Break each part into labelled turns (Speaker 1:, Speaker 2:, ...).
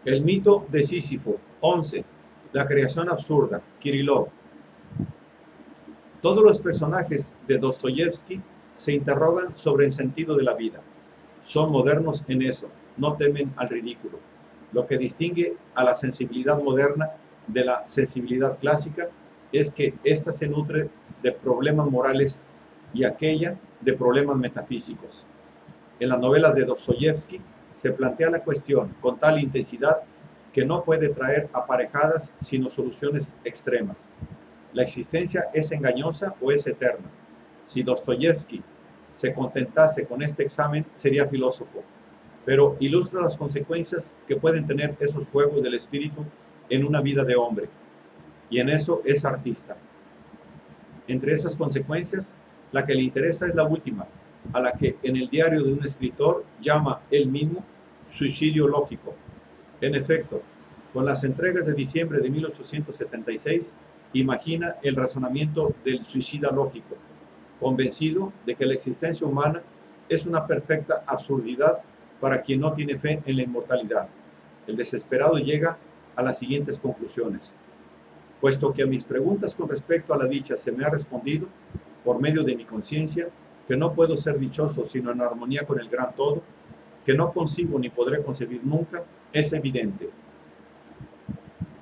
Speaker 1: El mito de Sísifo. 11. La creación absurda. Kirillov. Todos los personajes de Dostoyevsky se interrogan sobre el sentido de la vida. Son modernos en eso, no temen al ridículo. Lo que distingue a la sensibilidad moderna de la sensibilidad clásica es que ésta se nutre de problemas morales y aquella de problemas metafísicos. En las novelas de Dostoyevsky se plantea la cuestión con tal intensidad que no puede traer aparejadas sino soluciones extremas. ¿La existencia es engañosa o es eterna? Si Dostoyevsky se contentase con este examen, sería filósofo, pero ilustra las consecuencias que pueden tener esos juegos del espíritu en una vida de hombre, y en eso es artista. Entre esas consecuencias, la que le interesa es la última, a la que en el diario de un escritor llama él mismo suicidio lógico. En efecto, con las entregas de diciembre de 1876, imagina el razonamiento del suicida lógico, convencido de que la existencia humana es una perfecta absurdidad para quien no tiene fe en la inmortalidad. El desesperado llega a las siguientes conclusiones. Puesto que a mis preguntas con respecto a la dicha se me ha respondido, por medio de mi conciencia, que no puedo ser dichoso sino en armonía con el gran todo, que no concibo ni podré concebir nunca, es evidente.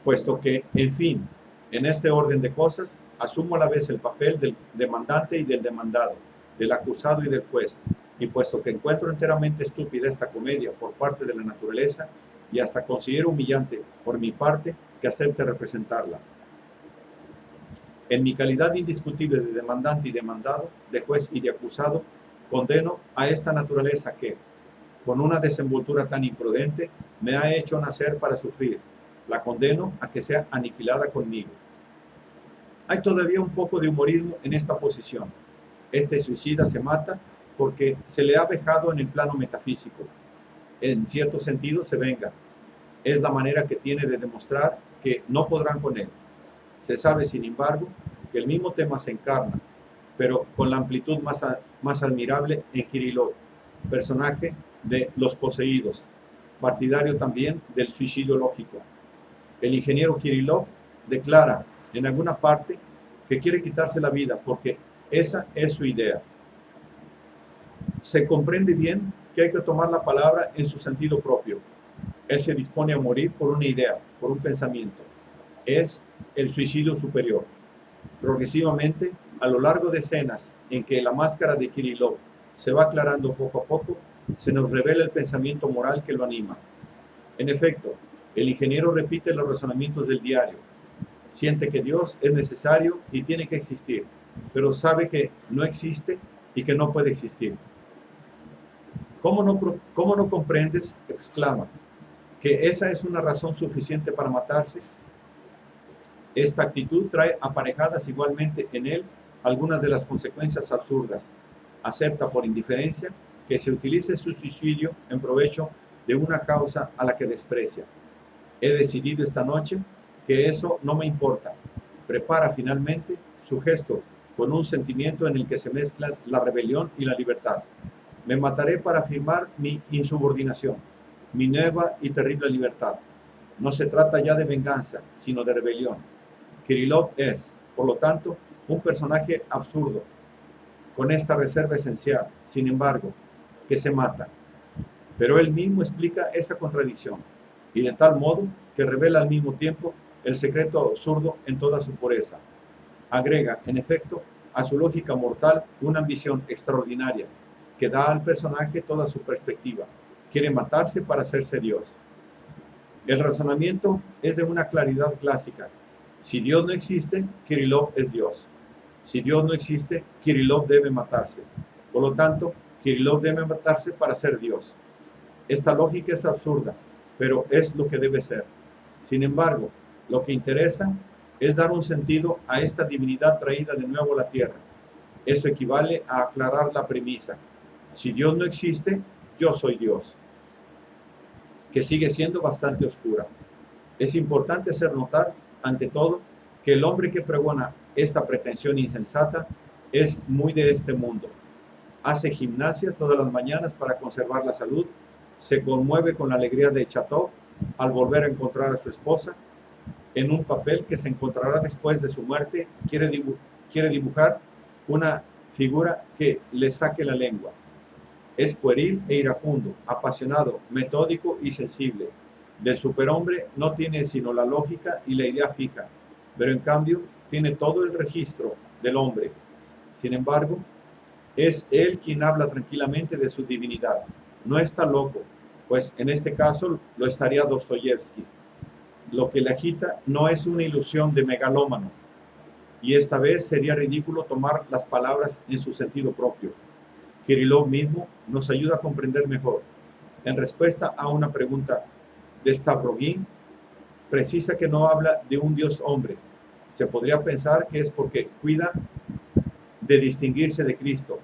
Speaker 1: Puesto que, en fin, en este orden de cosas, asumo a la vez el papel del demandante y del demandado, del acusado y del juez, y puesto que encuentro enteramente estúpida esta comedia por parte de la naturaleza, y hasta considero humillante por mi parte que acepte representarla. En mi calidad indiscutible de demandante y demandado, de juez y de acusado, condeno a esta naturaleza que, con una desenvoltura tan imprudente, me ha hecho nacer para sufrir. La condeno a que sea aniquilada conmigo. Hay todavía un poco de humorismo en esta posición. Este suicida se mata porque se le ha vejado en el plano metafísico. En cierto sentido se venga. Es la manera que tiene de demostrar que no podrán con él. Se sabe, sin embargo, que el mismo tema se encarna, pero con la amplitud más admirable en Kirillov, personaje de Los Poseídos, partidario también del suicidio lógico. El ingeniero Kirillov declara en alguna parte que quiere quitarse la vida porque esa es su idea. Se comprende bien que hay que tomar la palabra en su sentido propio. Él se dispone a morir por una idea, por un pensamiento. Es el suicidio superior. Progresivamente, a lo largo de escenas en que la máscara de Kirillov se va aclarando poco a poco, se nos revela el pensamiento moral que lo anima. En efecto, el ingeniero repite los razonamientos del diario. Siente que Dios es necesario y tiene que existir, pero sabe que no existe y que no puede existir. ¿Cómo no comprendes? Exclama. ¿Que esa es una razón suficiente para matarse? Esta actitud trae aparejadas igualmente en él algunas de las consecuencias absurdas. Acepta por indiferencia que se utilice su suicidio en provecho de una causa a la que desprecia. He decidido esta noche que eso no me importa. Prepara finalmente su gesto con un sentimiento en el que se mezclan la rebelión y la libertad. Me mataré para afirmar mi insubordinación, mi nueva y terrible libertad. No se trata ya de venganza, sino de rebelión. Kirillov es, por lo tanto, un personaje absurdo, con esta reserva esencial, sin embargo, que se mata. Pero él mismo explica esa contradicción, y de tal modo que revela al mismo tiempo el secreto absurdo en toda su pureza. Agrega, en efecto, a su lógica mortal una ambición extraordinaria, que da al personaje toda su perspectiva. Quiere matarse para hacerse Dios. El razonamiento es de una claridad clásica. Si Dios no existe, Kirillov es Dios. Si Dios no existe, Kirillov debe matarse. Por lo tanto, Kirillov debe matarse para ser Dios. Esta lógica es absurda, pero es lo que debe ser. Sin embargo, lo que interesa es dar un sentido a esta divinidad traída de nuevo a la tierra. Eso equivale a aclarar la premisa. Si Dios no existe, yo soy Dios, que sigue siendo bastante oscura. Es importante hacer notar, ante todo, que el hombre que pregona esta pretensión insensata es muy de este mundo. Hace gimnasia todas las mañanas para conservar la salud, se conmueve con la alegría de Chatov al volver a encontrar a su esposa, en un papel que se encontrará después de su muerte, quiere dibujar una figura que le saque la lengua. Es pueril e iracundo, apasionado, metódico y sensible. Del superhombre no tiene sino la lógica y la idea fija, pero en cambio tiene todo el registro del hombre. Sin embargo, es él quien habla tranquilamente de su divinidad. No está loco, pues en este caso lo estaría Dostoyevsky. Lo que le agita no es una ilusión de megalómano, y esta vez sería ridículo tomar las palabras en su sentido propio. Kirillov mismo nos ayuda a comprender mejor. En respuesta a una pregunta de Stavrogin, precisa que no habla de un Dios hombre. Se podría pensar que es porque cuida de distinguirse de Cristo,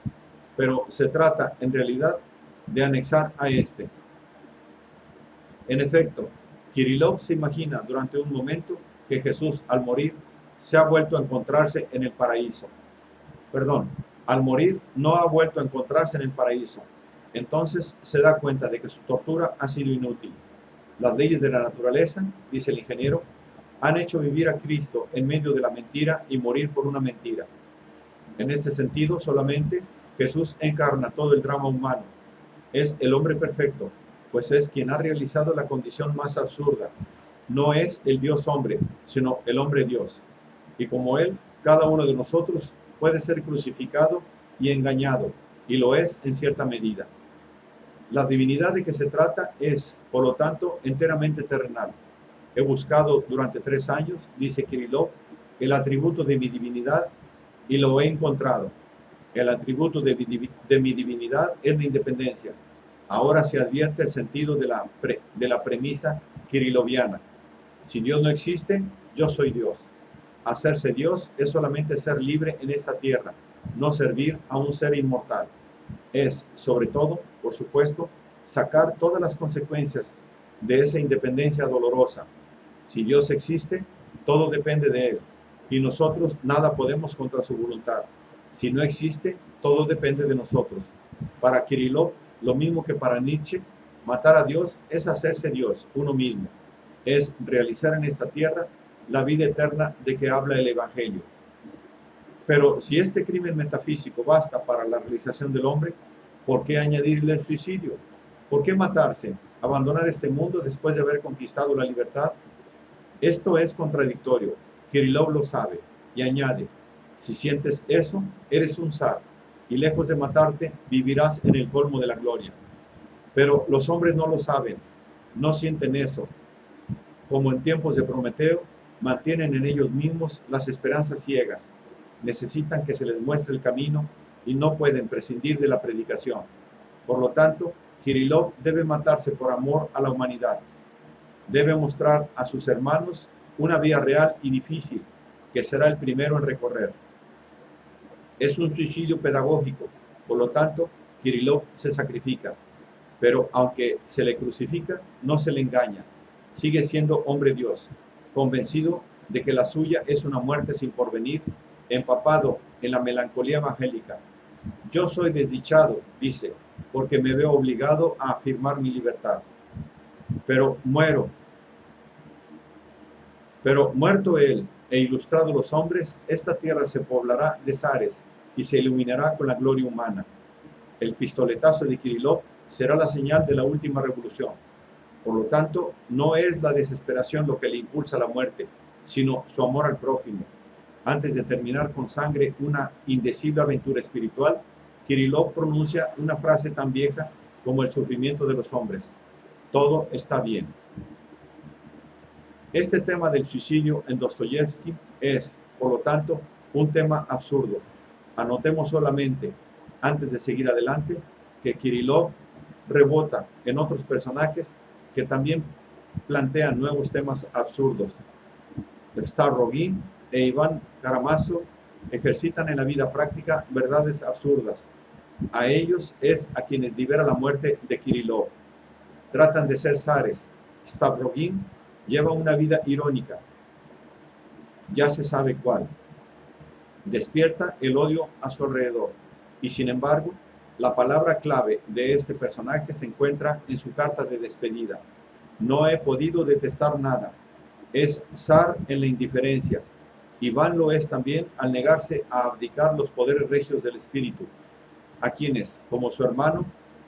Speaker 1: pero se trata en realidad de anexar a este. En efecto, Kirillov se imagina durante un momento que Jesús, al morir, se ha vuelto a encontrarse en el paraíso. Perdón, al morir no ha vuelto a encontrarse en el paraíso. Entonces se da cuenta de que su tortura ha sido inútil. Las leyes de la naturaleza, dice el ingeniero, han hecho vivir a Cristo en medio de la mentira y morir por una mentira. En este sentido, solamente Jesús encarna todo el drama humano. Es el hombre perfecto, pues es quien ha realizado la condición más absurda. No es el Dios hombre, sino el hombre Dios. Y como él, cada uno de nosotros puede ser crucificado y engañado, y lo es en cierta medida. La divinidad de que se trata es, por lo tanto, enteramente terrenal. He buscado durante 3 años, dice Kirillov, el atributo de mi divinidad y lo he encontrado. El atributo de mi divinidad es la independencia. Ahora se advierte el sentido de la premisa kirilloviana. Si Dios no existe, yo soy Dios. Hacerse Dios es solamente ser libre en esta tierra, no servir a un ser inmortal. Es, sobre todo, por supuesto, sacar todas las consecuencias de esa independencia dolorosa. Si Dios existe, todo depende de Él, y nosotros nada podemos contra su voluntad. Si no existe, todo depende de nosotros. Para Kirillov, lo mismo que para Nietzsche, matar a Dios es hacerse Dios, uno mismo. Es realizar en esta tierra la vida eterna de que habla el Evangelio. Pero si este crimen metafísico basta para la realización del hombre, ¿por qué añadirle el suicidio? ¿Por qué matarse? ¿Abandonar este mundo después de haber conquistado la libertad? Esto es contradictorio. Kirillov lo sabe y añade, si sientes eso, eres un zar, y lejos de matarte, vivirás en el colmo de la gloria. Pero los hombres no lo saben, no sienten eso. Como en tiempos de Prometeo, mantienen en ellos mismos las esperanzas ciegas. Necesitan que se les muestre el camino y no pueden prescindir de la predicación. Por lo tanto, Kirillov debe matarse por amor a la humanidad. Debe mostrar a sus hermanos una vía real y difícil, que será el primero en recorrer. Es un suicidio pedagógico, por lo tanto, Kirillov se sacrifica. Pero aunque se le crucifica, no se le engaña. Sigue siendo hombre Dios, convencido de que la suya es una muerte sin porvenir, empapado en la melancolía evangélica. Yo soy desdichado, dice, porque me veo obligado a afirmar mi libertad. Pero muerto él e ilustrado los hombres, esta tierra se poblará de zares y se iluminará con la gloria humana. El pistoletazo de Kirillov será la señal de la última revolución. Por lo tanto, no es la desesperación lo que le impulsa a la muerte, sino su amor al prójimo. Antes de terminar con sangre una indecible aventura espiritual, Kirillov pronuncia una frase tan vieja como el sufrimiento de los hombres. Todo está bien. Este tema del suicidio en Dostoyevsky es, por lo tanto, un tema absurdo. Anotemos solamente, antes de seguir adelante, que Kirillov rebota en otros personajes que también plantean nuevos temas absurdos. Stavrogin e Iván Karamazov ejercitan en la vida práctica verdades absurdas. A ellos es a quienes libera la muerte de Kirillov. Tratan de ser zares. Stavrogin lleva una vida irónica. Ya se sabe cuál. Despierta el odio a su alrededor. Y sin embargo, la palabra clave de este personaje se encuentra en su carta de despedida. No he podido detestar nada. Es zar en la indiferencia. Iván lo es también al negarse a abdicar los poderes regios del espíritu, a quienes, como su hermano,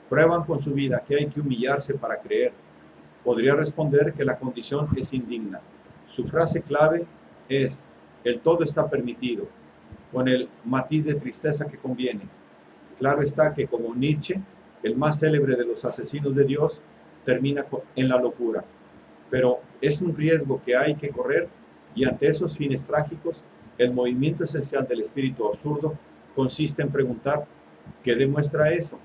Speaker 1: prueban con su vida que hay que humillarse para creer. Podría responder que la condición es indigna. Su frase clave es: el todo está permitido, con el matiz de tristeza que conviene. Claro está que, como Nietzsche, el más célebre de los asesinos de Dios, termina en la locura. Pero es un riesgo que hay que correr, y ante esos fines trágicos, el movimiento esencial del espíritu absurdo consiste en preguntar: ¿qué demuestra eso?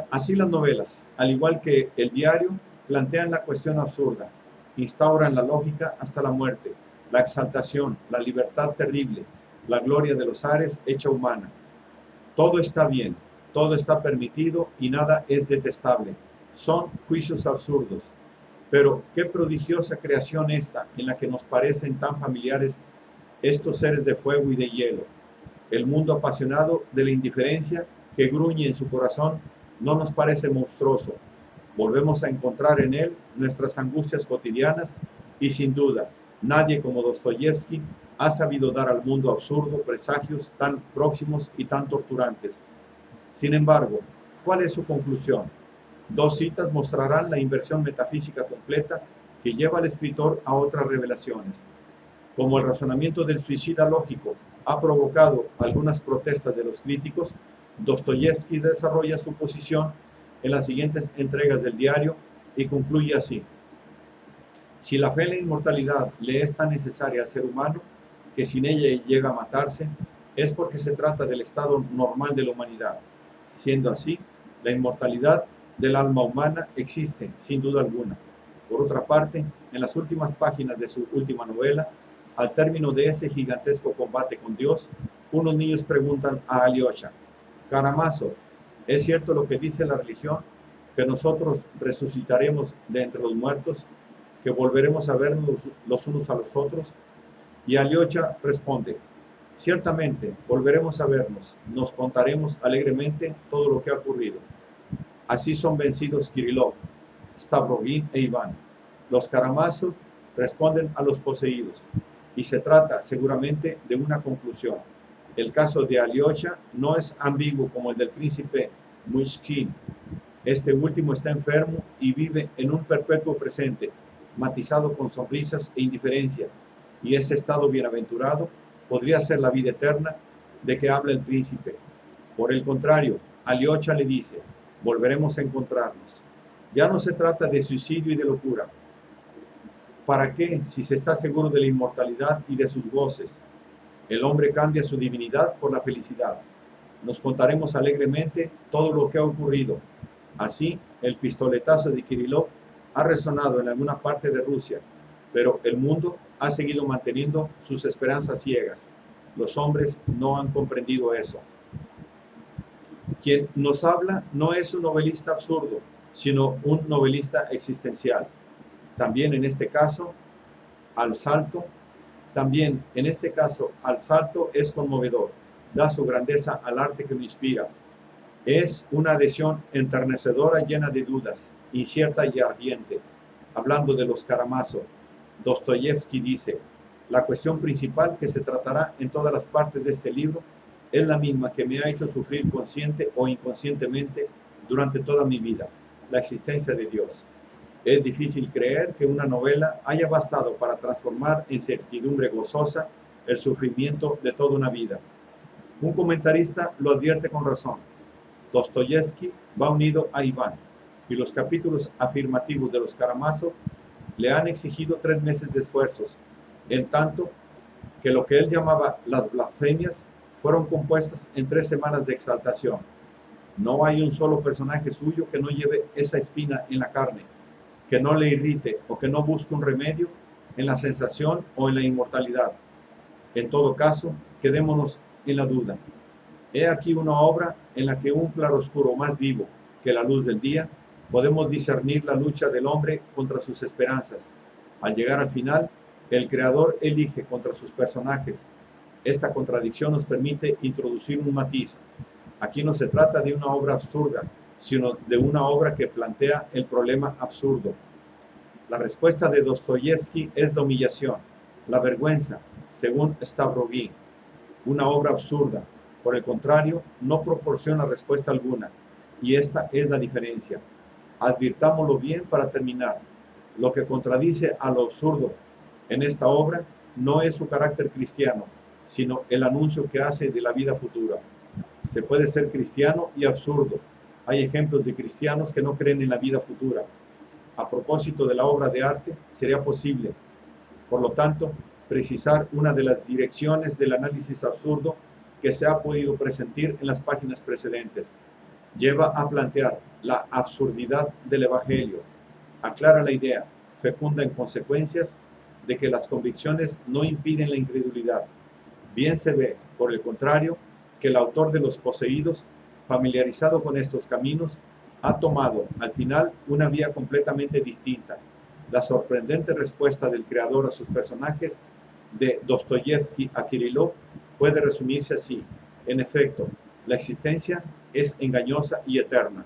Speaker 1: Así las novelas, al igual que el diario, plantean la cuestión absurda, instauran la lógica hasta la muerte, la exaltación, la libertad terrible, la gloria de los ares hecha humana. Todo está bien, todo está permitido y nada es detestable. Son juicios absurdos. Pero qué prodigiosa creación esta, en la que nos parecen tan familiares estos seres de fuego y de hielo. El mundo apasionado de la indiferencia que gruñe en su corazón no nos parece monstruoso. Volvemos a encontrar en él nuestras angustias cotidianas y, sin duda, nadie como Dostoyevsky ha sabido dar al mundo absurdo presagios tan próximos y tan torturantes. Sin embargo, ¿cuál es su conclusión? Dos citas mostrarán la inversión metafísica completa que lleva al escritor a otras revelaciones. Como el razonamiento del suicida lógico ha provocado algunas protestas de los críticos, Dostoyevsky desarrolla su posición en las siguientes entregas del diario y concluye así: si la fe en la inmortalidad le es tan necesaria al ser humano que sin ella llega a matarse, es porque se trata del estado normal de la humanidad. Siendo así, la inmortalidad del alma humana existe, sin duda alguna. Por otra parte, en las últimas páginas de su última novela, al término de ese gigantesco combate con Dios, unos niños preguntan a Alyosha: Karamazov, ¿es cierto lo que dice la religión, que nosotros resucitaremos de entre los muertos, que volveremos a vernos los unos a los otros? Y Alyosha responde: ciertamente, volveremos a vernos, nos contaremos alegremente todo lo que ha ocurrido. Así son vencidos Kirillov, Stavrogin e Iván. Los Karamazov responden a los poseídos, y se trata seguramente de una conclusión. El caso de Alyosha no es ambiguo como el del príncipe Myshkin. Este último está enfermo y vive en un perpetuo presente, matizado con sonrisas e indiferencia, y ese estado bienaventurado podría ser la vida eterna de que habla el príncipe. Por el contrario, Alyosha le dice: volveremos a encontrarnos. Ya no se trata de suicidio y de locura. ¿Para qué, si se está seguro de la inmortalidad y de sus goces? El hombre cambia su divinidad por la felicidad. Nos contaremos alegremente todo lo que ha ocurrido. Así, el pistoletazo de Kirillov ha resonado en alguna parte de Rusia, pero el mundo ha seguido manteniendo sus esperanzas ciegas. Los hombres no han comprendido eso. Quien nos habla no es un novelista absurdo, sino un novelista existencial. También en este caso, al salto es conmovedor, da su grandeza al arte que lo inspira. Es una adhesión enternecedora, llena de dudas, incierta y ardiente. Hablando de los Karamazov, Dostoyevsky dice: la cuestión principal que se tratará en todas las partes de este libro es la misma que me ha hecho sufrir consciente o inconscientemente durante toda mi vida: la existencia de Dios. Es difícil creer que una novela haya bastado para transformar en certidumbre gozosa el sufrimiento de toda una vida. Un comentarista lo advierte con razón: Dostoyevsky va unido a Iván, y los capítulos afirmativos de los Karamazov le han exigido 3 meses de esfuerzos, en tanto que lo que él llamaba las blasfemias fueron compuestas en 3 semanas de exaltación. No hay un solo personaje suyo que no lleve esa espina en la carne, que no le irrite o que no busque un remedio en la sensación o en la inmortalidad. En todo caso, quedémonos en la duda. He aquí una obra en la que un claroscuro más vivo que la luz del día podemos discernir la lucha del hombre contra sus esperanzas. Al llegar al final, el creador elige contra sus personajes. Esta contradicción nos permite introducir un matiz. Aquí no se trata de una obra absurda, sino de una obra que plantea el problema absurdo. La respuesta de Dostoyevsky es la humillación, la vergüenza, según Stavrovsky, una obra absurda. Por el contrario, no proporciona respuesta alguna, y esta es la diferencia. Advirtámoslo bien para terminar. Lo que contradice a lo absurdo en esta obra no es su carácter cristiano, sino el anuncio que hace de la vida futura. Se puede ser cristiano y absurdo. Hay ejemplos de cristianos que no creen en la vida futura. A propósito de la obra de arte, sería posible, por lo tanto, precisar una de las direcciones del análisis absurdo que se ha podido presentar en las páginas precedentes. Lleva a plantear la absurdidad del Evangelio. Aclara la idea, fecunda en consecuencias, de que las convicciones no impiden la incredulidad. Bien se ve, por el contrario, que el autor de Los Poseídos, familiarizado con estos caminos, ha tomado, al final, una vía completamente distinta. La sorprendente respuesta del creador a sus personajes, de Dostoyevsky a Kirillov, puede resumirse así. En efecto, la existencia es engañosa y eterna.